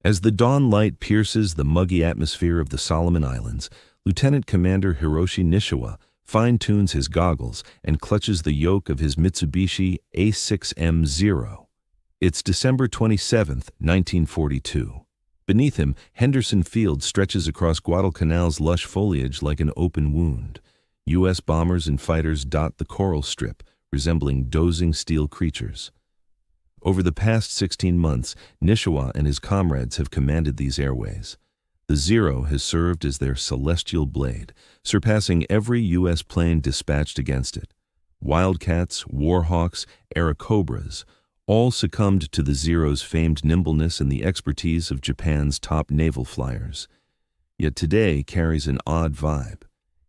As the dawn light pierces the muggy atmosphere of the Solomon Islands, Lieutenant Commander Hiroshi Nishiwa fine-tunes his goggles and clutches the yoke of his Mitsubishi A6M0. It's December 27, 1942. Beneath him, Henderson Field stretches across Guadalcanal's lush foliage like an open wound. U.S. bombers and fighters dot the coral strip, resembling dozing steel creatures. Over the past 16 months, Nishiwa and his comrades have commanded these airways. The Zero has served as their celestial blade, surpassing every U.S. plane dispatched against it. Wildcats, Warhawks, Airacobras, all succumbed to the Zero's famed nimbleness and the expertise of Japan's top naval flyers. Yet today carries an odd vibe.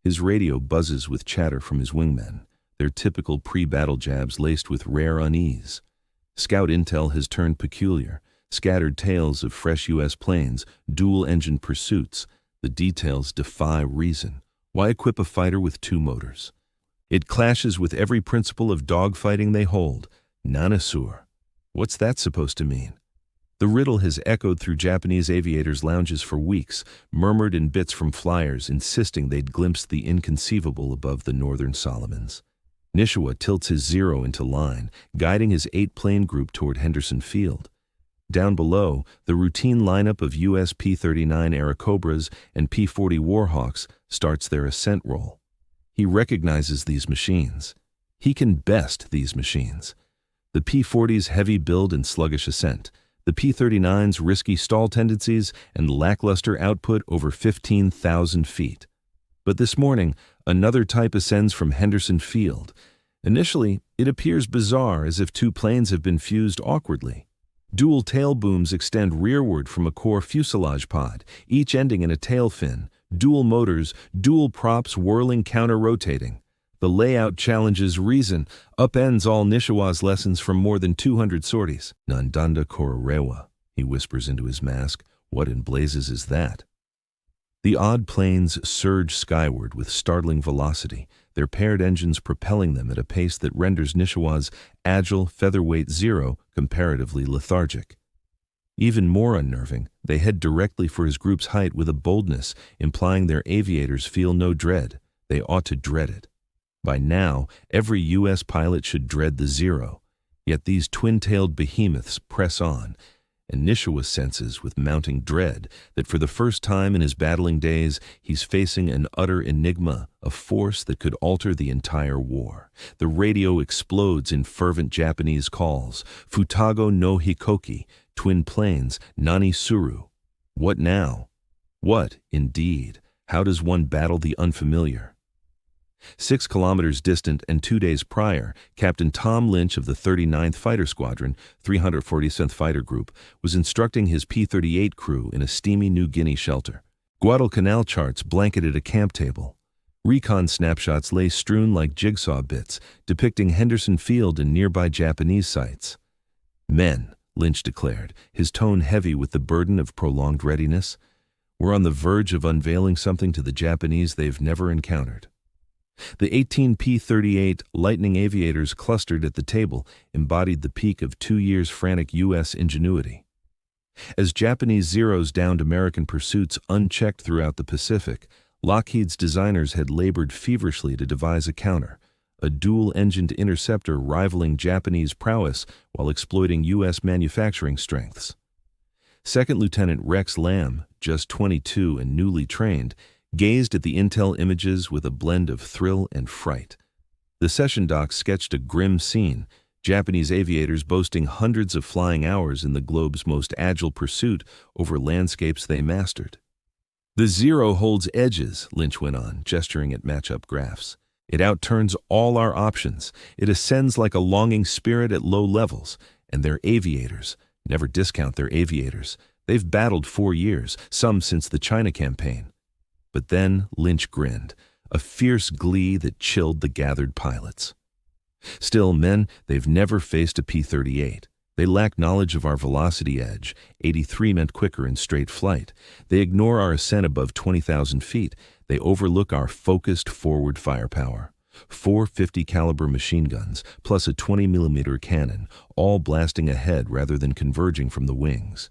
His radio buzzes with chatter from his wingmen, their typical pre-battle jabs laced with rare unease. Scout intel has turned peculiar, scattered tales of fresh U.S. planes, dual-engine pursuits. The details defy reason. Why equip a fighter with two motors? It clashes with every principle of dogfighting they hold. Nanasur. What's that supposed to mean? The riddle has echoed through Japanese aviators' lounges for weeks, murmured in bits from flyers insisting they'd glimpsed the inconceivable above the northern Solomons. Nishiwa tilts his Zero into line, guiding his 8-plane group toward Henderson Field. Down below, the routine lineup of U.S. P-39 Airacobras and P-40 Warhawks starts their ascent roll. He recognizes these machines. He can best these machines. The P-40's heavy build and sluggish ascent, the P-39's risky stall tendencies and lackluster output over 15,000 feet. But this morning, another type ascends from Henderson Field. Initially, it appears bizarre, as if two planes have been fused awkwardly. Dual tail booms extend rearward from a core fuselage pod, each ending in a tail fin, dual motors, dual props whirling counter-rotating. The layout challenges reason, upends all Nishiwa's lessons from more than 200 sorties. Nandanda Kororewa, he whispers into his mask. What in blazes is that? The odd planes surge skyward with startling velocity, their paired engines propelling them at a pace that renders Nishiwa's agile, featherweight Zero comparatively lethargic. Even more unnerving, they head directly for his group's height with a boldness implying their aviators feel no dread. They ought to dread it. By now, every U.S. pilot should dread the Zero. Yet these twin-tailed behemoths press on, and Nishiwa senses with mounting dread that for the first time in his battling days, he's facing an utter enigma, a force that could alter the entire war. The radio explodes in fervent Japanese calls. Futago no Hikoki, twin planes, Nani Suru. What now? What, indeed? How does one battle the unfamiliar? 6 kilometers distant and 2 days prior, Captain Tom Lynch of the 39th Fighter Squadron, 347th Fighter Group, was instructing his P-38 crew in a steamy New Guinea shelter. Guadalcanal charts blanketed a camp table. Recon snapshots lay strewn like jigsaw bits, depicting Henderson Field and nearby Japanese sites. "Men," Lynch declared, his tone heavy with the burden of prolonged readiness, "we're on the verge of unveiling something to the Japanese they've never encountered." The 18 P-38 Lightning aviators clustered at the table embodied the peak of 2 years' frantic U.S. ingenuity. As Japanese Zeros downed American pursuits unchecked throughout the Pacific, Lockheed's designers had labored feverishly to devise a counter, a dual-engined interceptor rivaling Japanese prowess while exploiting U.S. manufacturing strengths. Second Lieutenant Rex Lamb, just 22 and newly trained, gazed at the intel images with a blend of thrill and fright. The session doc sketched a grim scene, Japanese aviators boasting hundreds of flying hours in the globe's most agile pursuit over landscapes they mastered. "The Zero holds edges," Lynch went on, gesturing at matchup graphs. "It outturns all our options. It ascends like a longing spirit at low levels. And their aviators, never discount their aviators. They've battled 4 years, some since the China campaign." But then Lynch grinned, a fierce glee that chilled the gathered pilots. "Still, men, they've never faced a P-38. They lack knowledge of our velocity edge. 83 meant quicker in straight flight. They ignore our ascent above 20,000 feet. They overlook our focused forward firepower. 4 50 caliber machine guns, plus a 20 millimeter cannon, all blasting ahead rather than converging from the wings.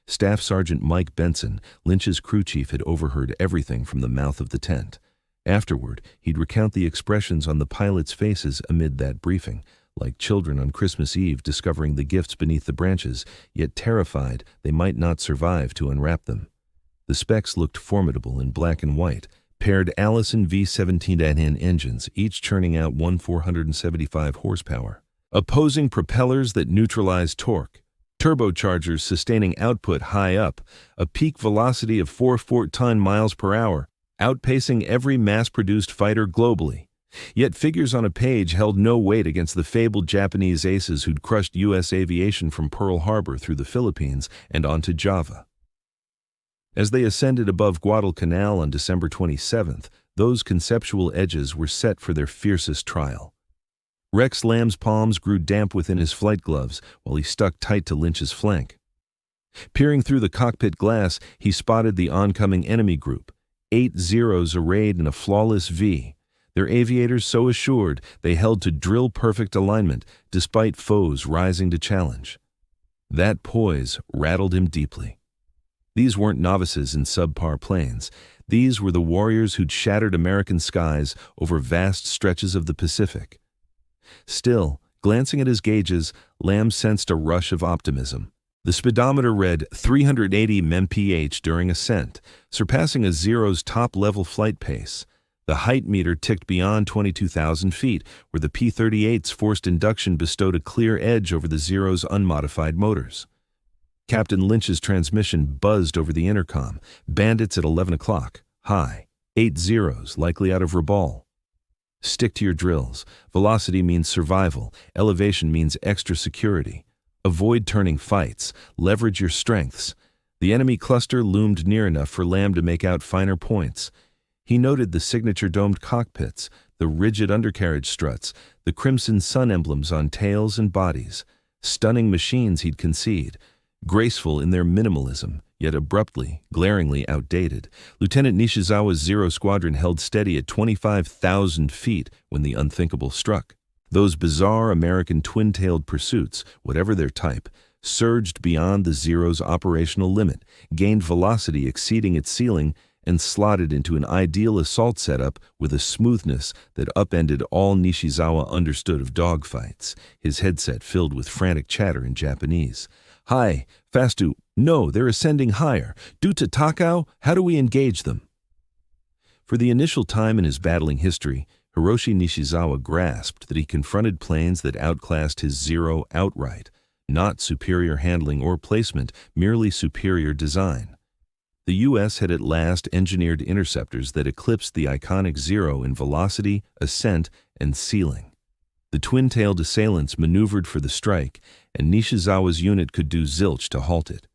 Staff Sergeant Mike Benson, Lynch's crew chief, had overheard everything from the mouth of the tent. Afterward, he'd recount the expressions on the pilots' faces amid that briefing, like children on Christmas Eve discovering the gifts beneath the branches, yet terrified they might not survive to unwrap them. The specs looked formidable in black and white, paired Allison V17N engines, each churning out 475 horsepower. Opposing propellers that neutralized torque. Turbochargers sustaining output high up, a peak velocity of 414 miles per hour, outpacing every mass-produced fighter globally. Yet figures on a page held no weight against the fabled Japanese aces who'd crushed U.S. aviation from Pearl Harbor through the Philippines and onto Java. As they ascended above Guadalcanal on December 27th, those conceptual edges were set for their fiercest trial. Rex Lamb's palms grew damp within his flight gloves while he stuck tight to Lynch's flank. Peering through the cockpit glass, he spotted the oncoming enemy group, 8 Zeros arrayed in a flawless V, their aviators so assured they held to drill-perfect alignment despite foes rising to challenge. That poise rattled him deeply. These weren't novices in subpar planes. These were the warriors who'd shattered American skies over vast stretches of the Pacific. Still, glancing at his gauges, Lamb sensed a rush of optimism. The speedometer read 380 mph during ascent, surpassing a Zero's top-level flight pace. The height meter ticked beyond 22,000 feet, where the P-38's forced induction bestowed a clear edge over the Zero's unmodified motors. Captain Lynch's transmission buzzed over the intercom. Bandits at 11 o'clock. High. 8 Zeros, likely out of Rabaul. Stick to your drills. Velocity means survival. Elevation means extra security. Avoid turning fights. Leverage your strengths. The enemy cluster loomed near enough for Lamb to make out finer points. He noted the signature domed cockpits, the rigid undercarriage struts, the crimson sun emblems on tails and bodies. Stunning machines, he'd concede. Graceful in their minimalism, yet abruptly, glaringly outdated. Lieutenant Nishizawa's Zero Squadron held steady at 25,000 feet when the unthinkable struck. Those bizarre American twin-tailed pursuits, whatever their type, surged beyond the Zero's operational limit, gained velocity exceeding its ceiling, and slotted into an ideal assault setup with a smoothness that upended all Nishizawa understood of dogfights, his headset filled with frantic chatter in Japanese. Hi, Fastu. No, they're ascending higher. Due to Takao, how do we engage them? For the initial time in his battling history, Hiroshi Nishizawa grasped that he confronted planes that outclassed his Zero outright, not superior handling or placement, merely superior design. The U.S. had at last engineered interceptors that eclipsed the iconic Zero in velocity, ascent, and ceiling. The twin-tailed assailants maneuvered for the strike, and Nishizawa's unit could do zilch to halt it.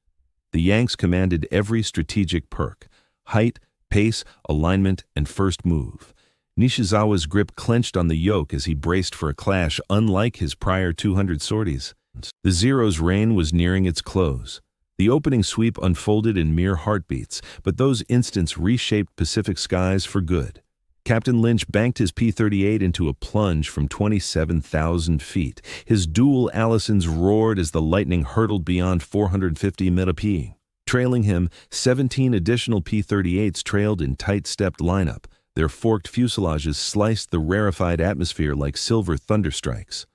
The Yanks commanded every strategic perk: height, pace, alignment, and first move. Nishizawa's grip clenched on the yoke as he braced for a clash unlike his prior 200 sorties. The Zero's reign was nearing its close. The opening sweep unfolded in mere heartbeats, but those instants reshaped Pacific skies for good. Captain Lynch banked his P-38 into a plunge from 27,000 feet. His dual Allisons roared as the lightning hurtled beyond 450 mph. Trailing him, 17 additional P-38s trailed in tight-stepped lineup. Their forked fuselages sliced the rarefied atmosphere like silver thunderstrikes.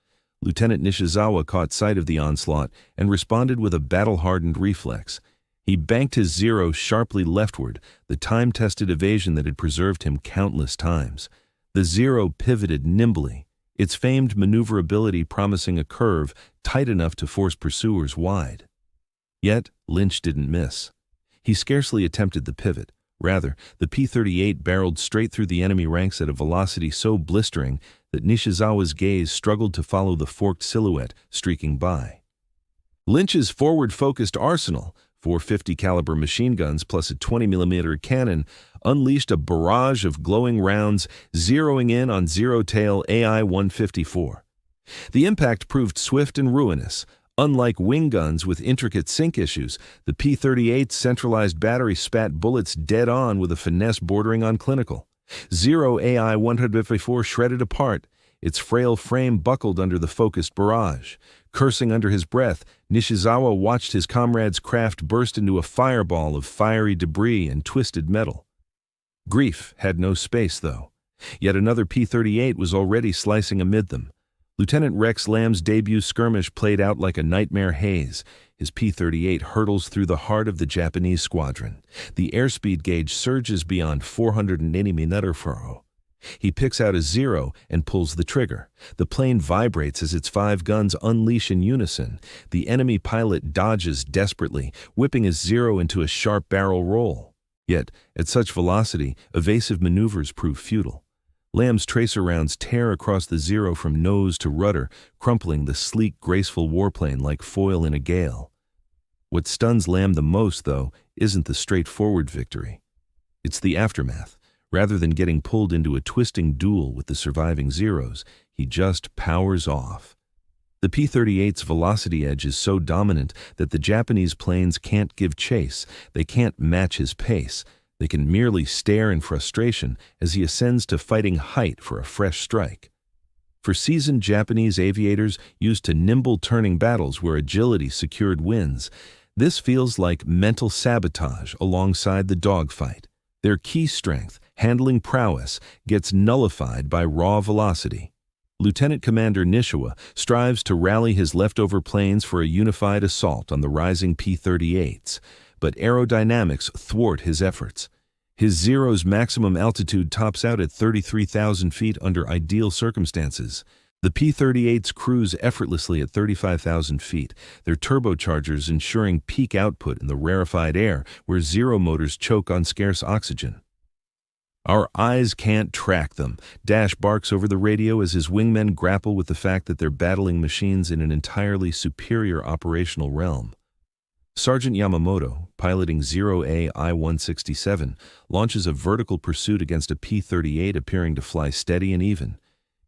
Lieutenant Nishizawa caught sight of the onslaught and responded with a battle-hardened reflex. He banked his Zero sharply leftward, the time-tested evasion that had preserved him countless times. The Zero pivoted nimbly, its famed maneuverability promising a curve tight enough to force pursuers wide. Yet, Lynch didn't miss. He scarcely attempted the pivot. Rather, the P-38 barreled straight through the enemy ranks at a velocity so blistering that Nishizawa's gaze struggled to follow the forked silhouette streaking by. Lynch's forward-focused arsenal, 450 caliber machine guns plus a 20mm cannon, unleashed a barrage of glowing rounds, zeroing in on Zero-tail AI-154. The impact proved swift and ruinous. Unlike wing guns with intricate sync issues, the P-38's centralized battery spat bullets dead on with a finesse bordering on clinical. Zero AI-154 shredded apart, its frail frame buckled under the focused barrage. Cursing under his breath, Nishizawa watched his comrade's craft burst into a fireball of fiery debris and twisted metal. Grief had no space, though. Yet another P-38 was already slicing amid them. Lieutenant Rex Lamb's debut skirmish played out like a nightmare haze. His P-38 hurtles through the heart of the Japanese squadron. The airspeed gauge surges beyond 480 mph. He picks out a zero and pulls the trigger. The plane vibrates as its 5 guns unleash in unison. The enemy pilot dodges desperately, whipping his zero into a sharp barrel roll. Yet, at such velocity, evasive maneuvers prove futile. Lamb's tracer rounds tear across the zero from nose to rudder, crumpling the sleek, graceful warplane like foil in a gale. What stuns Lamb the most, though, isn't the straightforward victory. It's the aftermath. Rather than getting pulled into a twisting duel with the surviving Zeros, he just powers off. The P-38's velocity edge is so dominant that the Japanese planes can't give chase. They can't match his pace. They can merely stare in frustration as he ascends to fighting height for a fresh strike. For seasoned Japanese aviators used to nimble turning battles where agility secured wins, this feels like mental sabotage alongside the dogfight. Their key strength, handling prowess, gets nullified by raw velocity. Lieutenant Commander Nishiwa strives to rally his leftover planes for a unified assault on the rising P-38s, but aerodynamics thwart his efforts. His Zero's maximum altitude tops out at 33,000 feet under ideal circumstances. The P-38s cruise effortlessly at 35,000 feet, their turbochargers ensuring peak output in the rarefied air where Zero motors choke on scarce oxygen. "Our eyes can't track them," Dash barks over the radio as his wingmen grapple with the fact that they're battling machines in an entirely superior operational realm. Sergeant Yamamoto, piloting Zero-A I-167, launches a vertical pursuit against a P-38 appearing to fly steady and even.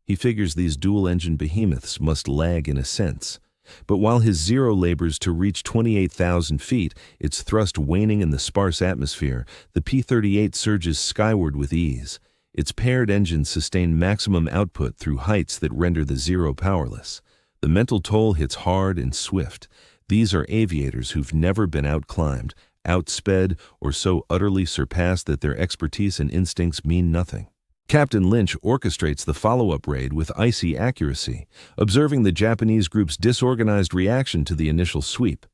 He figures these dual-engine behemoths must lag in ascents. But while his Zero labors to reach 28,000 feet, its thrust waning in the sparse atmosphere, the P-38 surges skyward with ease. Its paired engines sustain maximum output through heights that render the Zero powerless. The mental toll hits hard and swift. These are aviators who've never been outclimbed, outsped, or so utterly surpassed that their expertise and instincts mean nothing. Captain Lynch orchestrates the follow-up raid with icy accuracy, observing the Japanese group's disorganized reaction to the initial sweep.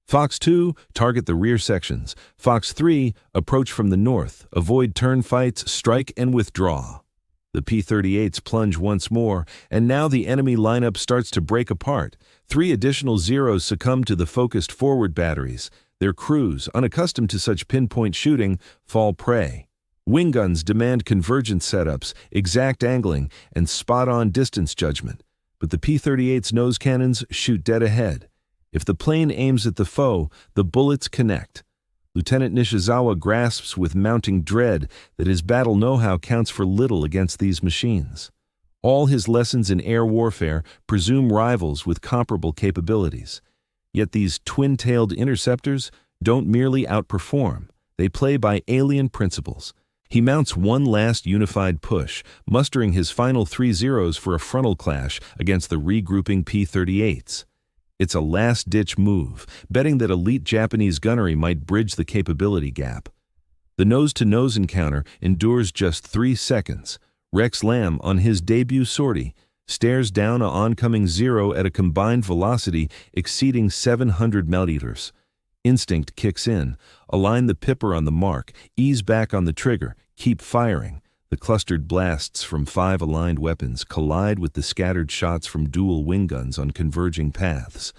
Fox 2, target the rear sections. Fox 3, approach from the north, avoid turn fights, strike and withdraw. The P-38s plunge once more, and now the enemy lineup starts to break apart. 3 additional Zeros succumb to the focused forward batteries. Their crews, unaccustomed to such pinpoint shooting, fall prey. Wing guns demand convergent setups, exact angling, and spot-on distance judgment. But the P-38's nose cannons shoot dead ahead. If the plane aims at the foe, the bullets connect. Lieutenant Nishizawa grasps with mounting dread that his battle know-how counts for little against these machines. All his lessons in air warfare presume rivals with comparable capabilities. Yet these twin-tailed interceptors don't merely outperform. They play by alien principles. He mounts one last unified push, mustering his final 3 Zeros for a frontal clash against the regrouping P-38s. It's a last-ditch move, betting that elite Japanese gunnery might bridge the capability gap. The nose-to-nose encounter endures just 3 seconds. Rex Lamb, on his debut sortie, stares down an oncoming Zero at a combined velocity exceeding 700 mph. Instinct kicks in. Align the pipper on the mark, ease back on the trigger, keep firing. The clustered blasts from 5 aligned weapons collide with the scattered shots from dual wing guns on converging paths.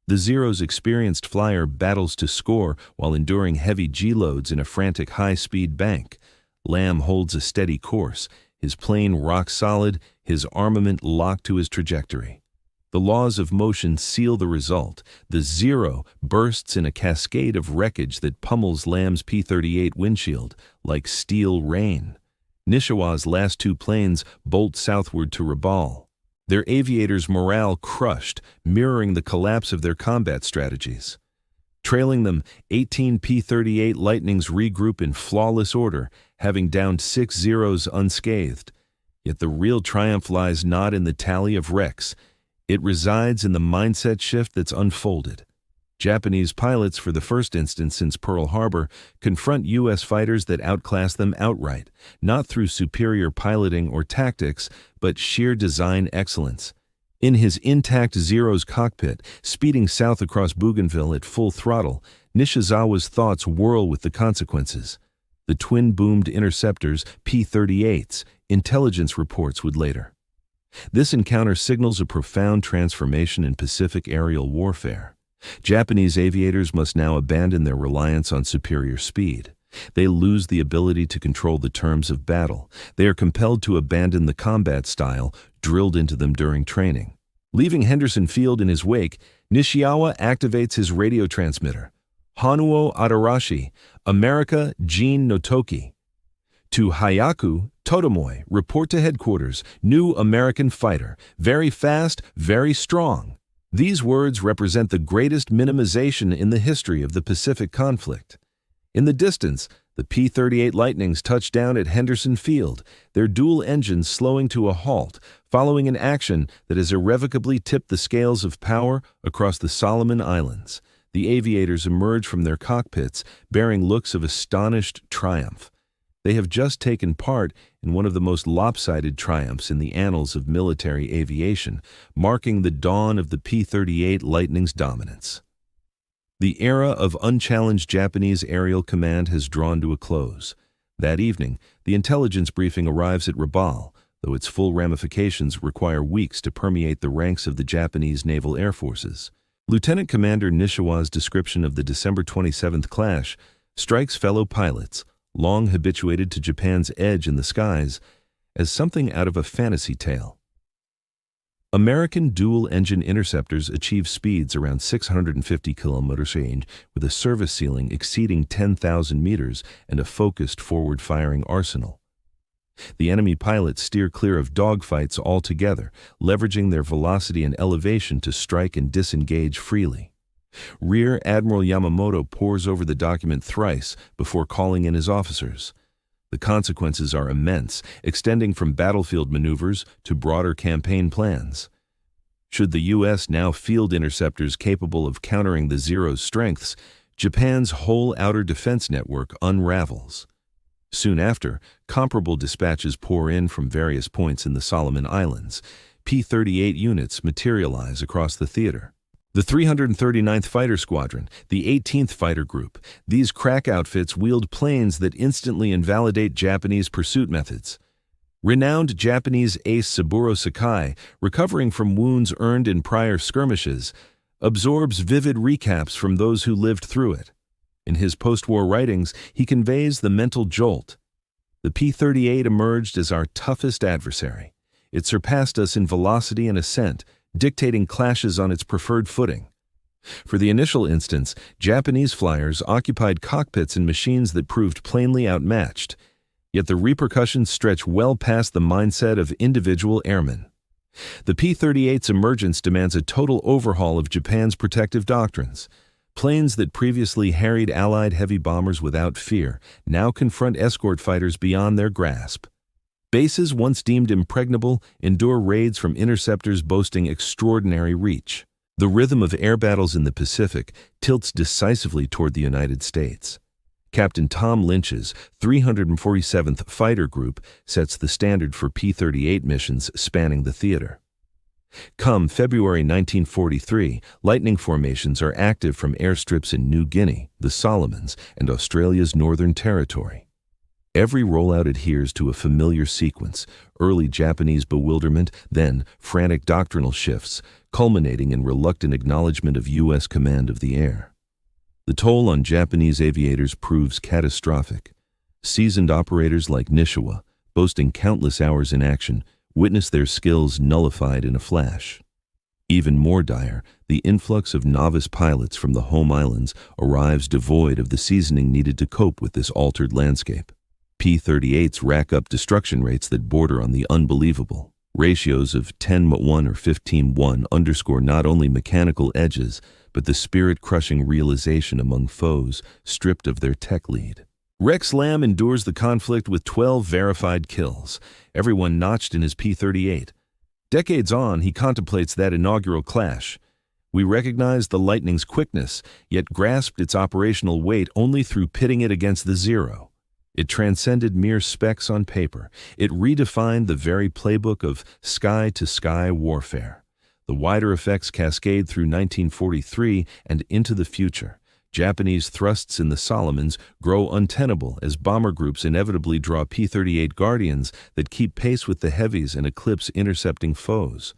The Zero's experienced flyer battles to score while enduring heavy G-loads in a frantic high-speed bank. Lamb holds a steady course, his plane rock solid, his armament locked to his trajectory. The laws of motion seal the result. The Zero bursts in a cascade of wreckage that pummels Lamb's P-38 windshield like steel rain. Nishiwa's last 2 planes bolt southward to Rabaul, their aviators' morale crushed, mirroring the collapse of their combat strategies. Trailing them, 18 P-38 Lightnings regroup in flawless order, having downed 6 Zeros unscathed. Yet the real triumph lies not in the tally of wrecks. It resides in the mindset shift that's unfolded. Japanese pilots, for the first instance since Pearl Harbor, confront U.S. fighters that outclass them outright, not through superior piloting or tactics, but sheer design excellence. In his intact Zero's cockpit, speeding south across Bougainville at full throttle, Nishizawa's thoughts whirl with the consequences. The twin-boomed interceptors, P-38s, intelligence reports would later. This encounter signals a profound transformation in Pacific aerial warfare. Japanese aviators must now abandon their reliance on superior speed. They lose the ability to control the terms of battle. They are compelled to abandon the combat style drilled into them during training. Leaving Henderson Field in his wake, Nishizawa activates his radio transmitter. Hanuo Adarashi, America Jin no Toki. To Hayaku, Totomoi, report to headquarters, new American fighter, very fast, very strong. These words represent the greatest minimization in the history of the Pacific conflict. In the distance, the P-38 Lightnings touch down at Henderson Field, their dual engines slowing to a halt, following an action that has irrevocably tipped the scales of power across the Solomon Islands. The aviators emerge from their cockpits, bearing looks of astonished triumph. They have just taken part in one of the most lopsided triumphs in the annals of military aviation, marking the dawn of the P-38 Lightning's dominance. The era of unchallenged Japanese aerial command has drawn to a close. That evening, the intelligence briefing arrives at Rabaul, though its full ramifications require weeks to permeate the ranks of the Japanese naval air forces. Lieutenant Commander Nishizawa's description of the December 27th clash strikes fellow pilots, long habituated to Japan's edge in the skies, as something out of a fantasy tale. American dual-engine interceptors achieve speeds around 650 km range with a service ceiling exceeding 10,000 meters and a focused forward-firing arsenal. The enemy pilots steer clear of dogfights altogether, leveraging their velocity and elevation to strike and disengage freely. Rear Admiral Yamamoto pores over the document thrice before calling in his officers. The consequences are immense, extending from battlefield maneuvers to broader campaign plans. Should the U.S. now field interceptors capable of countering the Zero's strengths, Japan's whole outer defense network unravels. Soon after, comparable dispatches pour in from various points in the Solomon Islands. P-38 units materialize across the theater. The 339th Fighter Squadron, the 18th Fighter Group, these crack outfits wield planes that instantly invalidate Japanese pursuit methods. Renowned Japanese ace Saburo Sakai, recovering from wounds earned in prior skirmishes, absorbs vivid recaps from those who lived through it. In his post-war writings, he conveys the mental jolt. The P-38 emerged as our toughest adversary. It surpassed us in velocity and ascent, dictating clashes on its preferred footing. For the initial instance, Japanese flyers occupied cockpits in machines that proved plainly outmatched, yet the repercussions stretch well past the mindset of individual airmen. The P-38's emergence demands a total overhaul of Japan's protective doctrines. Planes that previously harried Allied heavy bombers without fear now confront escort fighters beyond their grasp. Bases once deemed impregnable endure raids from interceptors boasting extraordinary reach. The rhythm of air battles in the Pacific tilts decisively toward the United States. Captain Tom Lynch's 347th Fighter Group sets the standard for P-38 missions spanning the theater. Come February 1943, Lightning formations are active from airstrips in New Guinea, the Solomons, and Australia's Northern Territory. Every rollout adheres to a familiar sequence: early Japanese bewilderment, then frantic doctrinal shifts, culminating in reluctant acknowledgement of U.S. command of the air. The toll on Japanese aviators proves catastrophic. Seasoned operators like Nishizawa, boasting countless hours in action, witness their skills nullified in a flash. Even more dire, the influx of novice pilots from the home islands arrives devoid of the seasoning needed to cope with this altered landscape. P-38s rack up destruction rates that border on the unbelievable. Ratios of 10:1 or 15:1 underscore not only mechanical edges, but the spirit-crushing realization among foes stripped of their tech lead. Rex Lamb endures the conflict with 12 verified kills, everyone notched in his P-38. Decades on, he contemplates that inaugural clash. We recognized the Lightning's quickness, yet grasped its operational weight only through pitting it against the Zero. It transcended mere specs on paper. It redefined the very playbook of sky-to-sky warfare. The wider effects cascade through 1943 and into the future. Japanese thrusts in the Solomons grow untenable as bomber groups inevitably draw P-38 Guardians that keep pace with the heavies and eclipse intercepting foes.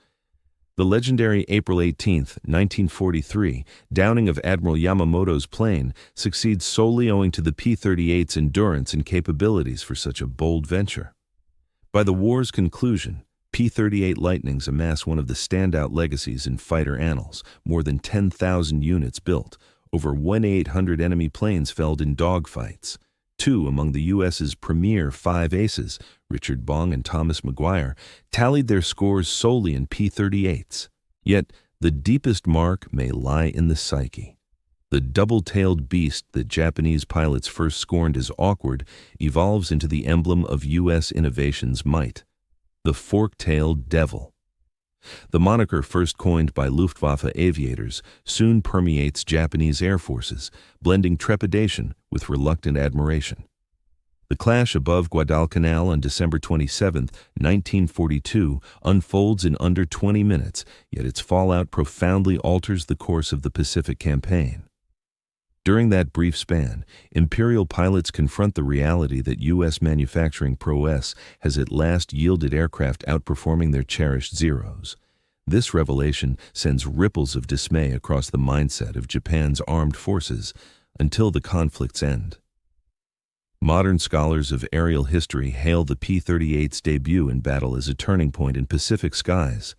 The legendary April 18, 1943, downing of Admiral Yamamoto's plane succeeds solely owing to the P-38's endurance and capabilities for such a bold venture. By the war's conclusion, P-38 Lightnings amass one of the standout legacies in fighter annals, more than 10,000 units built, over 1,800 enemy planes felled in dogfights. Two among the U.S.'s premier five aces, Richard Bong and Thomas Maguire, tallied their scores solely in P-38s. Yet, the deepest mark may lie in the psyche. The double-tailed beast that Japanese pilots first scorned as awkward evolves into the emblem of U.S. innovation's might. The fork-tailed devil. The moniker, first coined by Luftwaffe aviators, soon permeates Japanese air forces, blending trepidation with reluctant admiration. The clash above Guadalcanal on December 27, 1942, unfolds in under 20 minutes, yet its fallout profoundly alters the course of the Pacific Campaign. During that brief span, Imperial pilots confront the reality that U.S. manufacturing prowess has at last yielded aircraft outperforming their cherished Zeros. This revelation sends ripples of dismay across the mindset of Japan's armed forces until the conflict's end. Modern scholars of aerial history hail the P-38's debut in battle as a turning point in Pacific skies.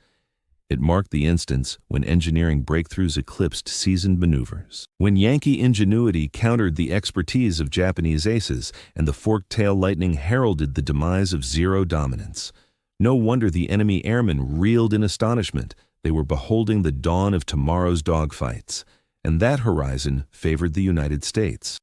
It marked the instance when engineering breakthroughs eclipsed seasoned maneuvers, when Yankee ingenuity countered the expertise of Japanese aces, and the fork-tail Lightning heralded the demise of Zero dominance. No wonder the enemy airmen reeled in astonishment. They were beholding the dawn of tomorrow's dogfights, and that horizon favored the United States.